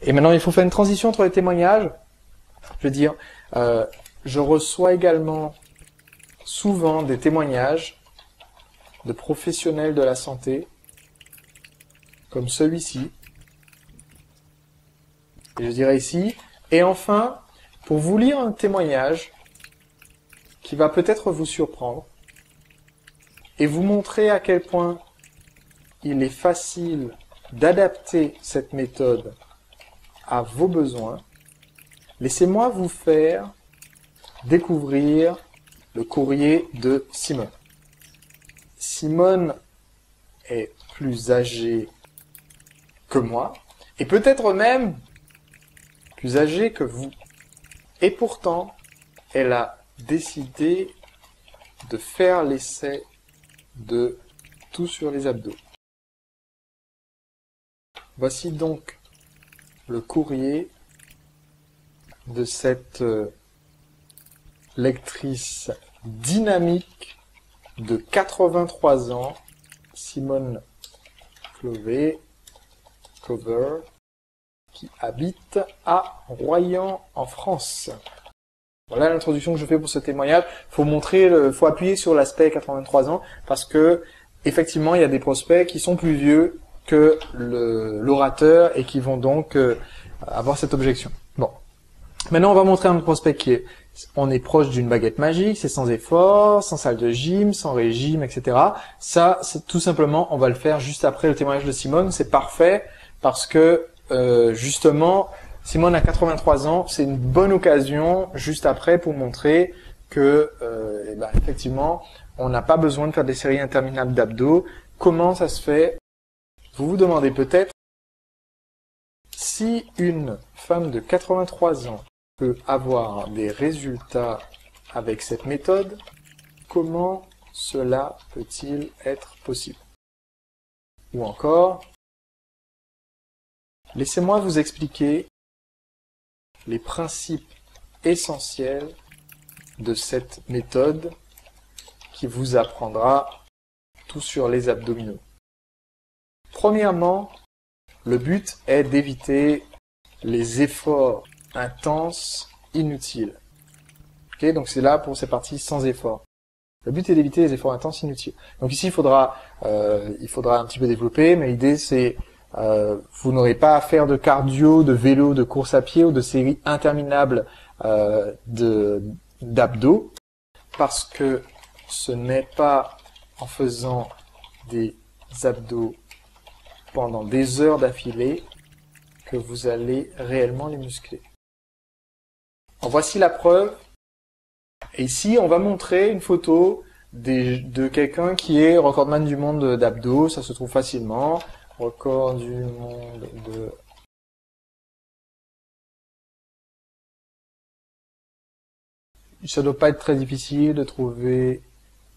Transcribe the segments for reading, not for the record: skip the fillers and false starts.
Et maintenant, il faut faire une transition entre les témoignages. Je veux dire, je reçois également souvent des témoignages de professionnels de la santé, comme celui-ci. Et je dirais ici. Et enfin, pour vous lire un témoignage qui va peut-être vous surprendre et vous montrer à quel point il est facile d'adapter cette méthode à vos besoins, laissez-moi vous faire découvrir le courrier de Simone. Simone est plus âgée que moi, et peut-être même plus âgée que vous. Et pourtant, elle a décidé de faire l'essai de tout sur les abdos. Voici donc le courrier de cette lectrice dynamique de 83 ans, Simone Clover, qui habite à Royan en France. Voilà l'introduction que je fais pour ce témoignage. Faut appuyer sur l'aspect 83 ans parce que effectivement il y a des prospects qui sont plus vieux que l'orateur et qui vont donc avoir cette objection. Bon, maintenant on va montrer un prospect on est proche d'une baguette magique, c'est sans effort, sans salle de gym, sans régime, etc. Ça, c'est tout simplement, on va le faire juste après le témoignage de Simone. C'est parfait parce que justement, Simone a 83 ans, c'est une bonne occasion juste après pour montrer que effectivement, on n'a pas besoin de faire des séries interminables d'abdos. Comment ça se fait? Vous vous demandez peut-être si une femme de 83 ans peut avoir des résultats avec cette méthode, comment cela peut-il être possible? Ou encore, laissez-moi vous expliquer les principes essentiels de cette méthode qui vous apprendra tout sur les abdominaux. Premièrement, le but est d'éviter les efforts intenses, inutiles. Ok, donc c'est là pour ces parties sans effort. Le but est d'éviter les efforts intenses, inutiles. Donc ici, il faudra un petit peu développer, mais l'idée c'est vous n'aurez pas à faire de cardio, de vélo, de course à pied ou de séries interminables d'abdos, parce que ce n'est pas en faisant des abdos pendant des heures d'affilée que vous allez réellement les muscler. En voici la preuve. Et ici, on va montrer une photo de quelqu'un qui est recordman du monde d'abdos. Ça se trouve facilement. Record du monde de... Ça doit pas être très difficile de trouver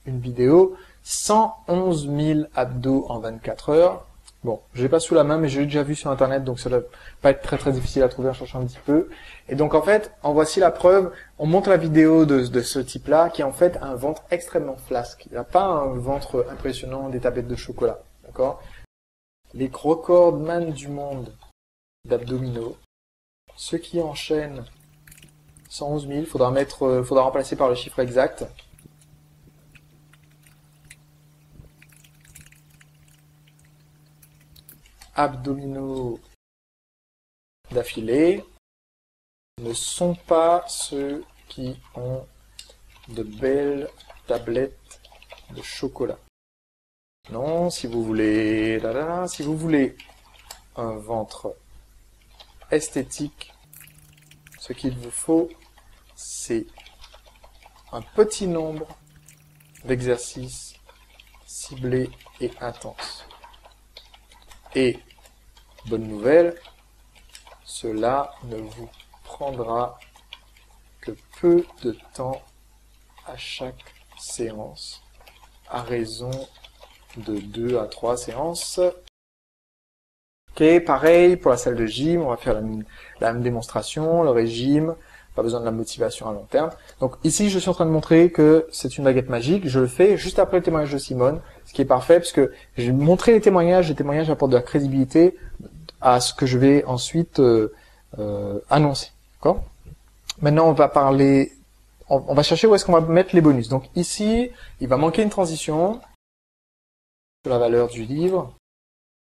une vidéo. 111 000 abdos en 24 heures. Bon, je l'ai pas sous la main, mais je l'ai déjà vu sur Internet, donc ça doit pas être très difficile à trouver en cherchant un petit peu. Et donc en fait, en voici la preuve. On montre la vidéo de ce type-là, qui est en fait un ventre extrêmement flasque. Il n'a pas un ventre impressionnant des tablettes de chocolat, d'accord? Les recordman du monde d'abdominaux, ceux qui enchaînent 111 000, faudra remplacer par le chiffre exact. Abdominaux d'affilée ne sont pas ceux qui ont de belles tablettes de chocolat. Non, si vous voulez un ventre esthétique, ce qu'il vous faut, c'est un petit nombre d'exercices ciblés et intenses. Et, bonne nouvelle, cela ne vous prendra que peu de temps à chaque séance, à raison de 2 à 3 séances. Ok, pareil pour la salle de gym, on va faire la même démonstration, le régime, pas besoin de la motivation à long terme. Donc ici, je suis en train de montrer que c'est une baguette magique. Je le fais juste après le témoignage de Simone, ce qui est parfait parce que j'ai montré les témoignages apportent de la crédibilité. à ce que je vais ensuite annoncer. D'accord ? Maintenant, on va parler, on va chercher où est-ce qu'on va mettre les bonus. Donc ici, il va manquer une transition sur la valeur du livre.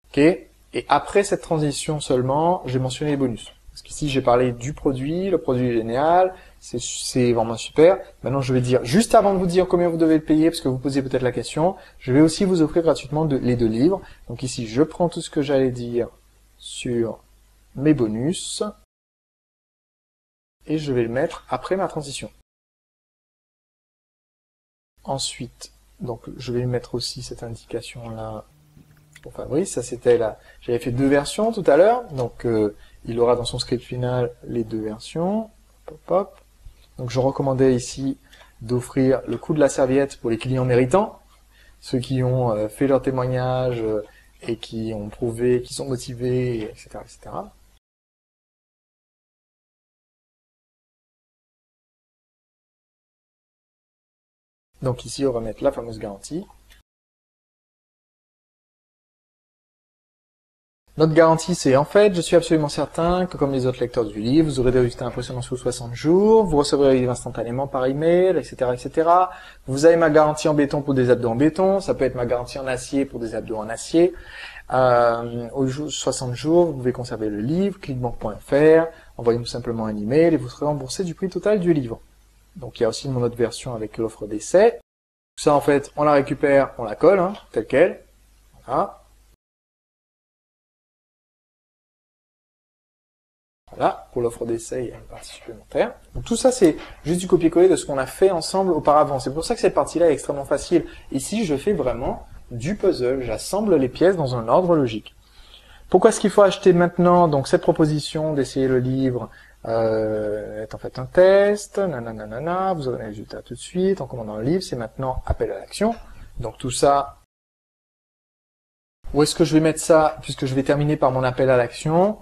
Ok ? Et après cette transition seulement, j'ai mentionné les bonus. Parce qu'ici, j'ai parlé du produit, le produit est génial, c'est vraiment super. Maintenant, je vais dire, juste avant de vous dire combien vous devez le payer, parce que vous posez peut-être la question, je vais aussi vous offrir gratuitement les 2 livres. Donc ici, je prends tout ce que j'allais dire sur mes bonus, et je vais le mettre après ma transition. Ensuite, donc je vais mettre aussi cette indication-là pour Fabrice. Ça c'était là. J'avais fait 2 versions tout à l'heure, donc il aura dans son script final les 2 versions. Hop, hop. Donc je recommandais ici d'offrir le coût de la serviette pour les clients méritants, ceux qui ont fait leur témoignage et qui ont prouvé qu'ils sont motivés, etc., etc. Donc ici, on va mettre la fameuse garantie. Notre garantie, c'est en fait, je suis absolument certain que comme les autres lecteurs du livre, vous aurez des résultats impressionnants sous 60 jours, vous recevrez le livre instantanément par email, etc., etc. Vous avez ma garantie en béton pour des abdos en béton, ça peut être ma garantie en acier pour des abdos en acier. Aux 60 jours, vous pouvez conserver le livre, clickbank.fr, envoyez-nous simplement un email et vous serez remboursé du prix total du livre. Donc il y a aussi mon autre version avec l'offre d'essai. Tout ça, en fait, on la récupère, on la colle, hein, telle quelle. Voilà. Voilà, pour l'offre d'essai, il y a une partie supplémentaire. Donc tout ça, c'est juste du copier-coller de ce qu'on a fait ensemble auparavant. C'est pour ça que cette partie-là est extrêmement facile. Ici, je fais vraiment du puzzle. J'assemble les pièces dans un ordre logique. Pourquoi est-ce qu'il faut acheter maintenant donc cette proposition d'essayer le livre est en fait un test, nanana, vous aurez les résultats tout de suite, en commandant le livre, c'est maintenant appel à l'action. Donc tout ça, où est-ce que je vais mettre ça, puisque je vais terminer par mon appel à l'action?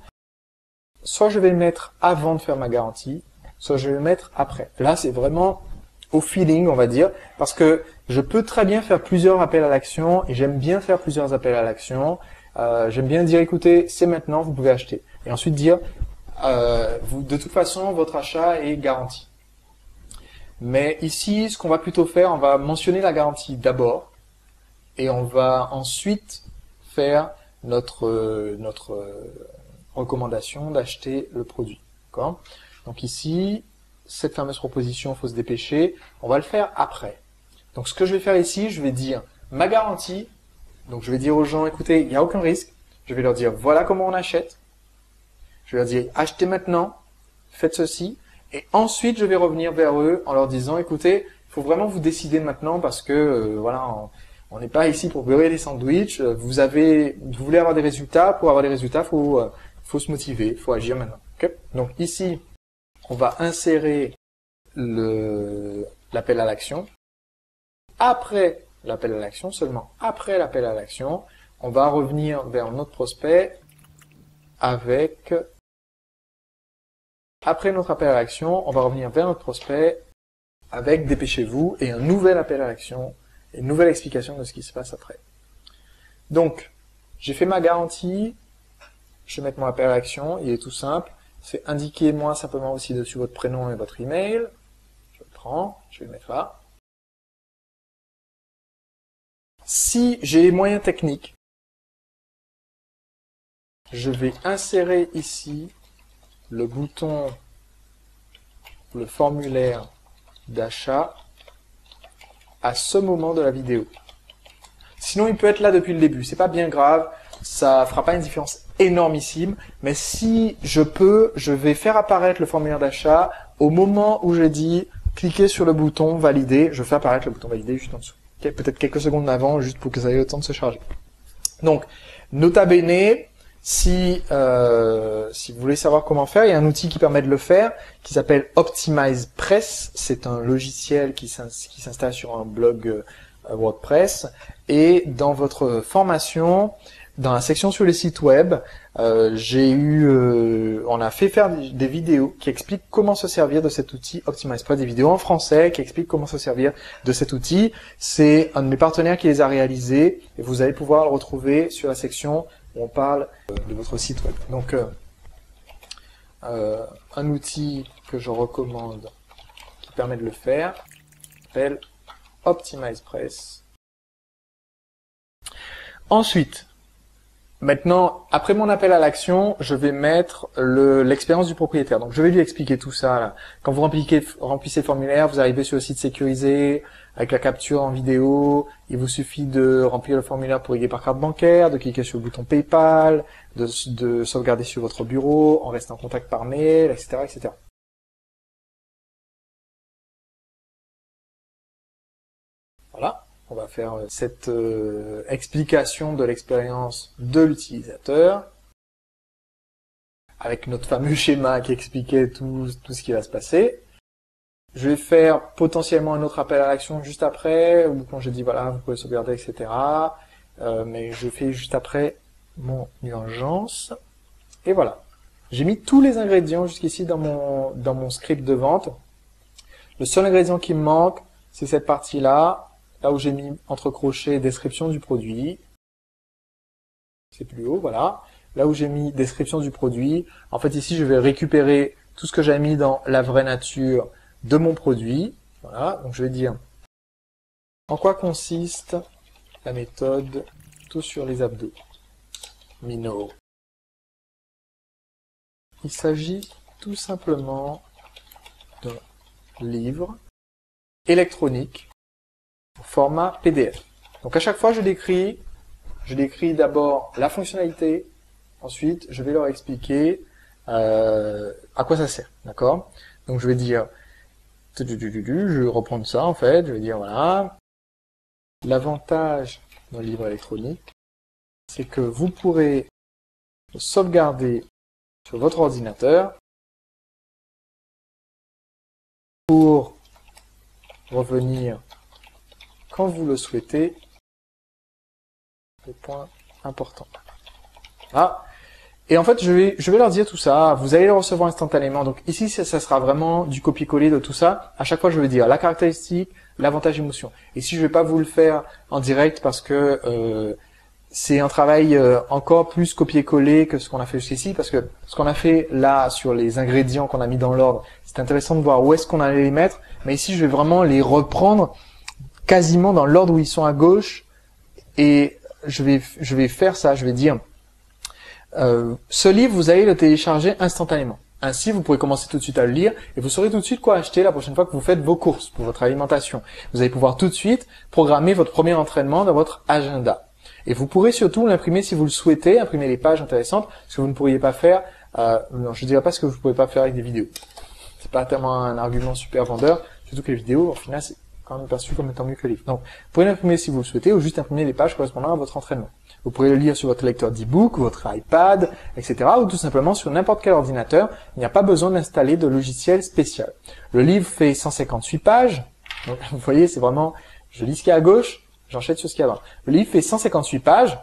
Soit je vais le mettre avant de faire ma garantie, soit je vais le mettre après. Là, c'est vraiment au feeling, on va dire, parce que je peux très bien faire plusieurs appels à l'action, et j'aime bien faire plusieurs appels à l'action. J'aime bien dire, écoutez, c'est maintenant, vous pouvez acheter. Et ensuite dire, de toute façon, votre achat est garanti. Mais ici, ce qu'on va plutôt faire, on va mentionner la garantie d'abord, et on va ensuite faire notre recommandation d'acheter le produit. D'accord ? Donc ici, cette fameuse proposition, faut se dépêcher, on va le faire après. Donc ce que je vais faire ici, je vais dire ma garantie. Donc je vais dire aux gens, écoutez, il n'y a aucun risque. Je vais leur dire, voilà comment on achète. Je vais leur dire, achetez maintenant, faites ceci. Et ensuite, je vais revenir vers eux en leur disant, écoutez, il faut vraiment vous décider maintenant parce que, voilà, on n'est pas ici pour beurrer des sandwichs. Vous voulez avoir des résultats. Pour avoir des résultats, faut se motiver, faut agir maintenant. Okay ? Donc ici, on va insérer l'appel à l'action. Après l'appel à l'action, seulement après l'appel à l'action, on va revenir vers notre prospect avec... Après notre appel à l'action, on va revenir vers notre prospect avec dépêchez-vous et un nouvel appel à l'action et une nouvelle explication de ce qui se passe après. Donc, j'ai fait ma garantie, je vais mettre mon appel à l'action, il est tout simple, c'est indiquez-moi simplement aussi dessus votre prénom et votre email. Je le prends, je vais le mettre là. Si j'ai les moyens techniques, je vais insérer ici le bouton, le formulaire d'achat à ce moment de la vidéo. Sinon, il peut être là depuis le début. C'est pas bien grave, ça fera pas une différence énormissime. Mais si je peux, je vais faire apparaître le formulaire d'achat au moment où je dis cliquez sur le bouton valider. Je fais apparaître le bouton valider juste en dessous. Okay, peut-être quelques secondes avant, juste pour que ça ait le temps de se charger. Donc, nota bene. Si vous voulez savoir comment faire, il y a un outil qui permet de le faire, qui s'appelle Optimize Press. C'est un logiciel qui s'installe sur un blog WordPress. Et dans votre formation, dans la section sur les sites web, on a fait faire des vidéos qui expliquent comment se servir de cet outil Optimize Press, des vidéos en français qui expliquent comment se servir de cet outil. C'est un de mes partenaires qui les a réalisés et vous allez pouvoir le retrouver sur la section où on parle de votre site web. Donc, un outil que je recommande qui permet de le faire s'appelle OptimizePress. Ensuite, maintenant, après mon appel à l'action, je vais mettre l'expérience du propriétaire. Donc, je vais lui expliquer tout ça. Là. Quand vous remplissez le formulaire, vous arrivez sur le site sécurisé, avec la capture en vidéo. Il vous suffit de remplir le formulaire pour payer par carte bancaire, de cliquer sur le bouton PayPal, de sauvegarder sur votre bureau, en restant en contact par mail, etc., etc. Voilà. On va faire cette explication de l'expérience de l'utilisateur avec notre fameux schéma qui expliquait tout ce qui va se passer. Je vais faire potentiellement un autre appel à l'action juste après, où quand je dis voilà, vous pouvez sauvegarder, etc. Mais je fais juste après mon urgence. Et voilà. J'ai mis tous les ingrédients jusqu'ici dans mon script de vente. Le seul ingrédient qui me manque, c'est cette partie-là. Là où j'ai mis entre crochets description du produit, c'est plus haut, voilà. Là où j'ai mis description du produit, en fait ici je vais récupérer tout ce que j'ai mis dans la vraie nature de mon produit. Voilà, donc je vais dire en quoi consiste la méthode tout sur les abdominaux. Il s'agit tout simplement d'un livre électronique format PDF. Donc à chaque fois je décris d'abord la fonctionnalité, ensuite je vais leur expliquer à quoi ça sert, d'accord? Donc je vais dire, je vais reprendre ça en fait, je vais dire voilà, l'avantage d'un livre électronique, c'est que vous pourrez le sauvegarder sur votre ordinateur pour revenir quand vous le souhaitez, le point important. Ah. Et en fait, je vais leur dire tout ça. Vous allez le recevoir instantanément. Donc ici, ça sera vraiment du copier-coller de tout ça. À chaque fois, je vais dire la caractéristique, l'avantage émotion. Et si je vais pas vous le faire en direct parce que c'est un travail encore plus copier-coller que ce qu'on a fait jusqu'ici, parce que ce qu'on a fait là sur les ingrédients qu'on a mis dans l'ordre, c'est intéressant de voir où est-ce qu'on allait les mettre. Mais ici, je vais vraiment les reprendre quasiment dans l'ordre où ils sont à gauche, et je vais faire ça, je vais dire ce livre, vous allez le télécharger instantanément. Ainsi, vous pourrez commencer tout de suite à le lire, et vous saurez tout de suite quoi acheter la prochaine fois que vous faites vos courses pour votre alimentation. Vous allez pouvoir tout de suite programmer votre premier entraînement dans votre agenda. Et vous pourrez surtout l'imprimer si vous le souhaitez, imprimer les pages intéressantes, ce que vous ne pourriez pas faire, non, je ne dirais pas ce que vous ne pouvez pas faire avec des vidéos. C'est pas tellement un argument super vendeur, surtout que les vidéos, au final, c'est quand même perçu comme étant mieux que le livre. Donc, vous pouvez l'imprimer si vous le souhaitez, ou juste imprimer les pages correspondant à votre entraînement. Vous pourrez le lire sur votre lecteur d'e-book, votre iPad, etc. ou tout simplement sur n'importe quel ordinateur. Il n'y a pas besoin d'installer de logiciel spécial. Le livre fait 158 pages. Donc, vous voyez, c'est vraiment, je lis ce qu'il y a à gauche, j'enchaîne sur ce qu'il y a à droite. Le livre fait 158 pages.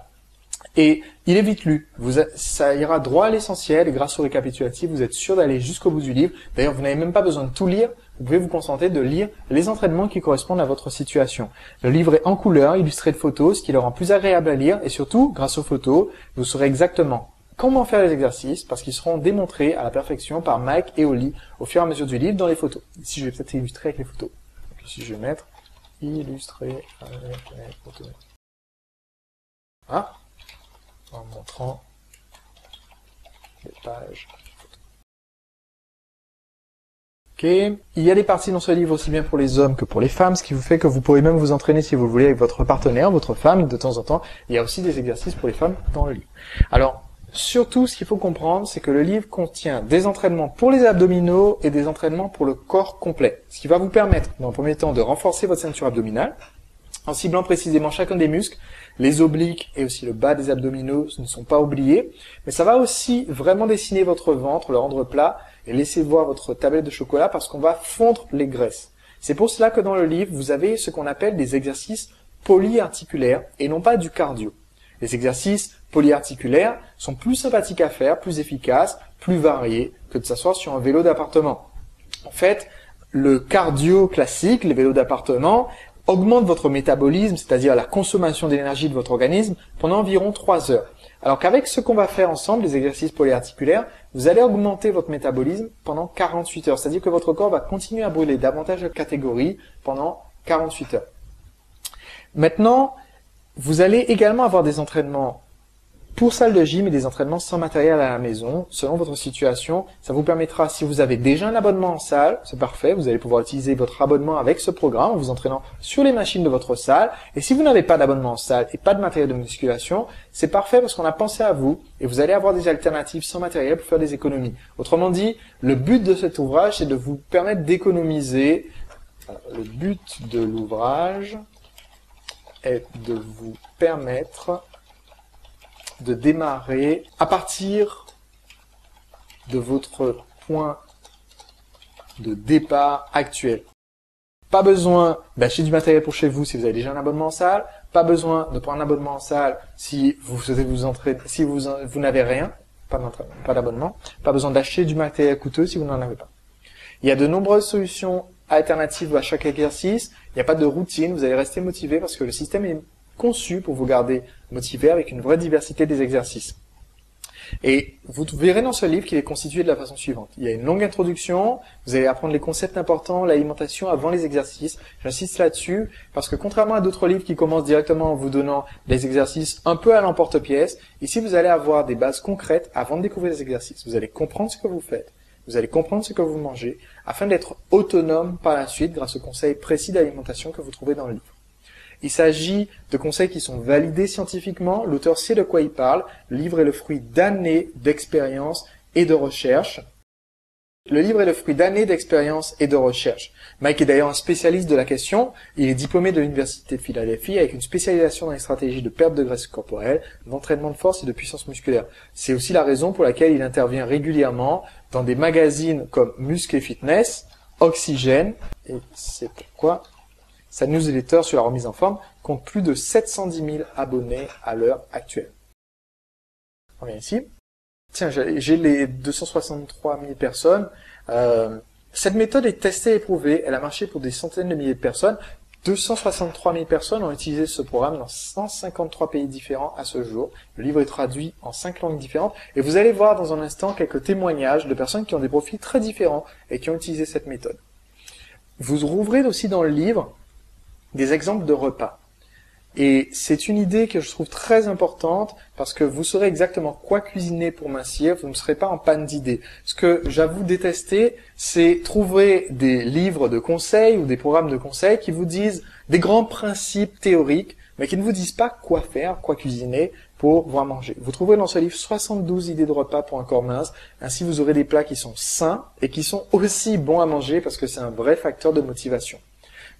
Et il est vite lu. Ça ira droit à l'essentiel, et grâce au récapitulatif, vous êtes sûr d'aller jusqu'au bout du livre. D'ailleurs, vous n'avez même pas besoin de tout lire. Vous pouvez vous concentrer de lire les entraînements qui correspondent à votre situation. Le livre est en couleur, illustré de photos, ce qui le rend plus agréable à lire. Et surtout, grâce aux photos, vous saurez exactement comment faire les exercices, parce qu'ils seront démontrés à la perfection par Mike et Oli au fur et à mesure du livre dans les photos. Ici, je vais peut-être illustrer avec les photos. Donc ici, je vais mettre illustrer avec les photos. Ah, en montrant les pages. Ok. Il y a des parties dans ce livre aussi bien pour les hommes que pour les femmes, ce qui vous fait que vous pourrez même vous entraîner si vous le voulez avec votre partenaire, votre femme, de temps en temps. Il y a aussi des exercices pour les femmes dans le livre. Alors, surtout, ce qu'il faut comprendre, c'est que le livre contient des entraînements pour les abdominaux et des entraînements pour le corps complet. Ce qui va vous permettre, dans le premier temps, de renforcer votre ceinture abdominale, en ciblant précisément chacun des muscles. Les obliques et aussi le bas des abdominaux ne sont pas oubliés, mais ça va aussi vraiment dessiner votre ventre, le rendre plat, et laisser voir votre tablette de chocolat parce qu'on va fondre les graisses. C'est pour cela que dans le livre, vous avez ce qu'on appelle des exercices polyarticulaires et non pas du cardio. Les exercices polyarticulaires sont plus sympathiques à faire, plus efficaces, plus variés que de s'asseoir sur un vélo d'appartement. En fait, le cardio classique, les vélos d'appartement, augmente votre métabolisme, c'est-à-dire la consommation d'énergie de votre organisme, pendant environ 3 heures. Alors qu'avec ce qu'on va faire ensemble, les exercices polyarticulaires, vous allez augmenter votre métabolisme pendant 48 heures. C'est-à-dire que votre corps va continuer à brûler davantage de catégories pendant 48 heures. Maintenant, vous allez également avoir des entraînements pour salle de gym et des entraînements sans matériel à la maison, selon votre situation. Ça vous permettra, si vous avez déjà un abonnement en salle, c'est parfait, vous allez pouvoir utiliser votre abonnement avec ce programme en vous entraînant sur les machines de votre salle. Et si vous n'avez pas d'abonnement en salle et pas de matériel de musculation, c'est parfait parce qu'on a pensé à vous et vous allez avoir des alternatives sans matériel pour faire des économies. Autrement dit, le but de cet ouvrage, c'est de vous permettre d'économiser. Le but de l'ouvrage est de vous permettre de démarrer à partir de votre point de départ actuel. Pas besoin d'acheter du matériel pour chez vous si vous avez déjà un abonnement en salle, pas besoin de prendre un abonnement en salle si vous souhaitez vous entraîner, si vous n'avez rien, pas d'abonnement, pas besoin d'acheter du matériel coûteux si vous n'en avez pas. Il y a de nombreuses solutions alternatives à chaque exercice, il n'y a pas de routine, vous allez rester motivé parce que le système est conçu pour vous garder motivé avec une vraie diversité des exercices. Et vous verrez dans ce livre qu'il est constitué de la façon suivante. Il y a une longue introduction, vous allez apprendre les concepts importants, l'alimentation avant les exercices. J'insiste là-dessus parce que contrairement à d'autres livres qui commencent directement en vous donnant des exercices un peu à l'emporte-pièce, ici vous allez avoir des bases concrètes avant de découvrir les exercices. Vous allez comprendre ce que vous faites, vous allez comprendre ce que vous mangez, afin d'être autonome par la suite grâce aux conseils précis d'alimentation que vous trouvez dans le livre. Il s'agit de conseils qui sont validés scientifiquement, l'auteur sait de quoi il parle, le livre est le fruit d'années d'expérience et de recherche. Le livre est le fruit d'années d'expérience et de recherche. Mike est d'ailleurs un spécialiste de la question, il est diplômé de l'Université de Philadelphie avec une spécialisation dans les stratégies de perte de graisse corporelle, d'entraînement de force et de puissance musculaire. C'est aussi la raison pour laquelle il intervient régulièrement dans des magazines comme Muscle et Fitness, Oxygène, et c'est pourquoi sa newsletter sur la remise en forme compte plus de 710 000 abonnés à l'heure actuelle. On vient ici. Tiens, j'ai les 263 000 personnes. Cette méthode est testée et éprouvée. Elle a marché pour des centaines de milliers de personnes. 263 000 personnes ont utilisé ce programme dans 153 pays différents à ce jour. Le livre est traduit en 5 langues différentes. Et vous allez voir dans un instant quelques témoignages de personnes qui ont des profils très différents et qui ont utilisé cette méthode. Vous rouvrez aussi dans le livre des exemples de repas. Et c'est une idée que je trouve très importante parce que vous saurez exactement quoi cuisiner pour mincir, vous ne serez pas en panne d'idées. Ce que j'avoue détester, c'est trouver des livres de conseils ou des programmes de conseils qui vous disent des grands principes théoriques, mais qui ne vous disent pas quoi faire, quoi cuisiner pour pouvoir manger. Vous trouverez dans ce livre 72 idées de repas pour un corps mince, ainsi vous aurez des plats qui sont sains et qui sont aussi bons à manger parce que c'est un vrai facteur de motivation.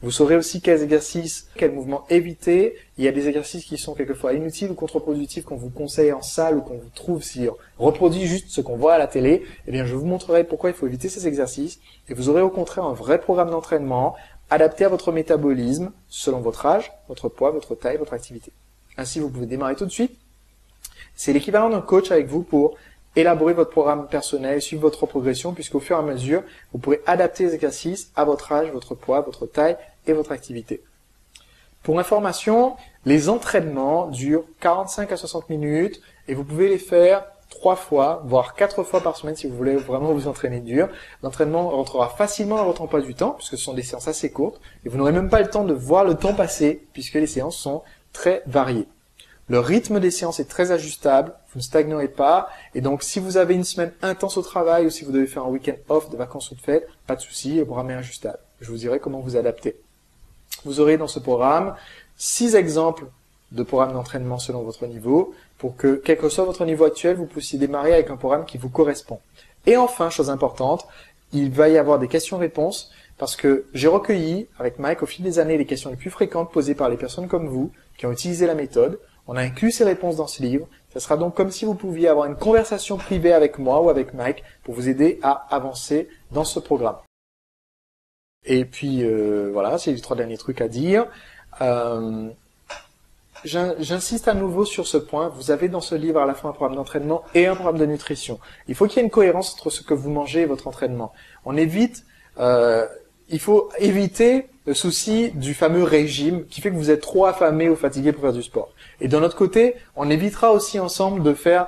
Vous saurez aussi quels exercices, quels mouvements éviter. Il y a des exercices qui sont quelquefois inutiles ou contre-productifs qu'on vous conseille en salle ou qu'on vous trouve si on reproduit juste ce qu'on voit à la télé. Eh bien, je vous montrerai pourquoi il faut éviter ces exercices. Et vous aurez au contraire un vrai programme d'entraînement adapté à votre métabolisme selon votre âge, votre poids, votre taille, votre activité. Ainsi, vous pouvez démarrer tout de suite. C'est l'équivalent d'un coach avec vous pour élaborer votre programme personnel, suivre votre progression, puisqu'au fur et à mesure, vous pourrez adapter les exercices à votre âge, votre poids, votre taille et votre activité. Pour information, les entraînements durent 45 à 60 minutes et vous pouvez les faire 3 fois, voire 4 fois par semaine si vous voulez vraiment vous entraîner dur. L'entraînement rentrera facilement dans votre emploi du temps, puisque ce sont des séances assez courtes, et vous n'aurez même pas le temps de voir le temps passer, puisque les séances sont très variées. Le rythme des séances est très ajustable, vous ne stagnerez pas, et donc si vous avez une semaine intense au travail ou si vous devez faire un week-end off de vacances ou de fête, pas de souci, le programme est ajustable. Je vous dirai comment vous adapter. Vous aurez dans ce programme 6 exemples de programmes d'entraînement selon votre niveau, pour que, quel que soit votre niveau actuel, vous puissiez démarrer avec un programme qui vous correspond. Et enfin, chose importante, il va y avoir des questions-réponses, parce que j'ai recueilli, avec Mike, au fil des années, les questions les plus fréquentes posées par les personnes comme vous, qui ont utilisé la méthode. On a inclus ces réponses dans ce livre. Ce sera donc comme si vous pouviez avoir une conversation privée avec moi ou avec Mike pour vous aider à avancer dans ce programme. Et puis, voilà, c'est les 3 derniers trucs à dire. J'insiste à nouveau sur ce point. Vous avez dans ce livre à la fois un programme d'entraînement et un programme de nutrition. Il faut qu'il y ait une cohérence entre ce que vous mangez et votre entraînement. Il faut éviter le souci du fameux régime qui fait que vous êtes trop affamé ou fatigué pour faire du sport. Et de notre côté, on évitera aussi ensemble de faire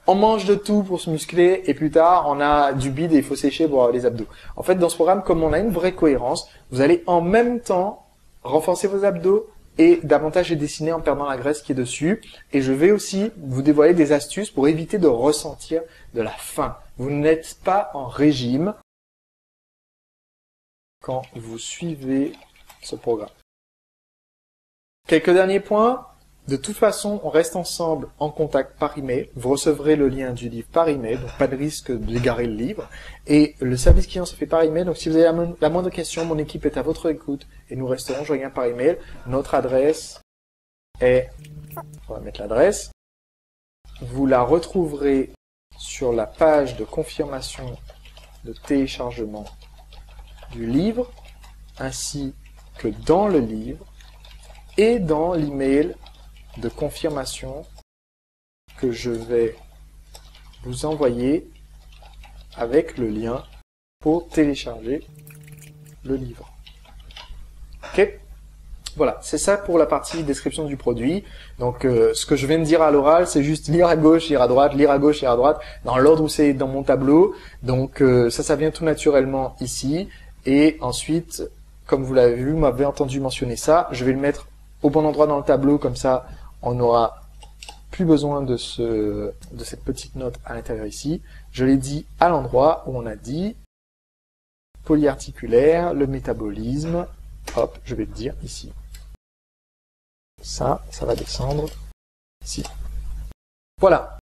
on mange de tout pour se muscler et plus tard, on a du bide et il faut sécher pour avoir les abdos. En fait, dans ce programme, comme on a une vraie cohérence, vous allez en même temps renforcer vos abdos et davantage les dessiner en perdant la graisse qui est dessus. Et je vais aussi vous dévoiler des astuces pour éviter de ressentir de la faim. Vous n'êtes pas en régime quand vous suivez ce programme. Quelques derniers points. De toute façon, on reste ensemble en contact par email. Vous recevrez le lien du livre par email, donc pas de risque d'égarer le livre. Et le service client se fait par email. Donc si vous avez la moindre question, mon équipe est à votre écoute et nous resterons joignants par email. Notre adresse est, on va mettre l'adresse. Vous la retrouverez sur la page de confirmation de téléchargement du livre, ainsi que dans le livre et dans l'email de confirmation que je vais vous envoyer avec le lien pour télécharger le livre. Ok? Voilà, c'est ça pour la partie description du produit. Donc, ce que je viens de dire à l'oral, c'est juste lire à gauche, lire à droite, lire à gauche, lire à droite, dans l'ordre où c'est dans mon tableau. Donc, ça vient tout naturellement ici. Et ensuite, comme vous l'avez vu, vous m'avez entendu mentionner ça, je vais le mettre au bon endroit dans le tableau, comme ça, on n'aura plus besoin de cette petite note à l'intérieur ici. Je l'ai dit à l'endroit où on a dit polyarticulaire, le métabolisme. Hop, je vais le dire ici. Ça va descendre ici. Voilà.